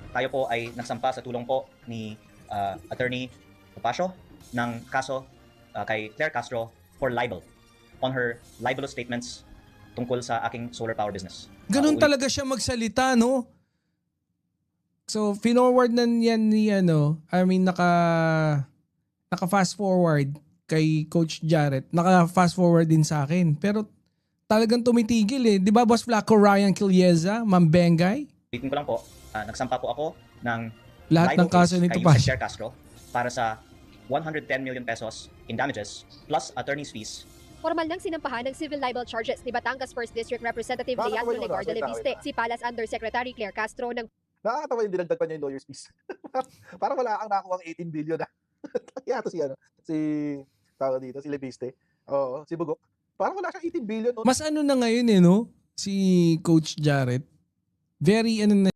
tayo po ay nagsampa sa tulong po ni Attorney Topacio ng kaso kay Claire Castro for libel on her libelous statements tungkol sa aking solar power business. Ganun talaga siya magsalita, no? So, forward na yan ni naka fast forward kay Coach Jarrett. Naka fast forward din sa akin. Pero talagang tumitigil eh. Di ba, Boss Flaco, Ryan Quilieza, Ma'am Bengay? Ulitin ko lang po, nagsampa po ako ng Lahat ng libel kaso case ni kay Topacio. Claire Castro para sa 110 million pesos in damages plus attorney's fees. Formal nang sinampahan ng civil libel charges ni Batangas 1st District Representative Bakit Leandro wala? Legarda Wait lang, Leviste, wait lang. si Palace Undersecretary Claire Castro ng Nakakatawa yung dinagdag pa niya yung lawyer's fees. Parang wala kang nakuha ang 18 billion na. Kaya to si tawag dito, si Leviste. Oo, si Bugok. Parang wala siyang 18 billion. No? Mas ano na ngayon no? Si Coach Jarrett. Very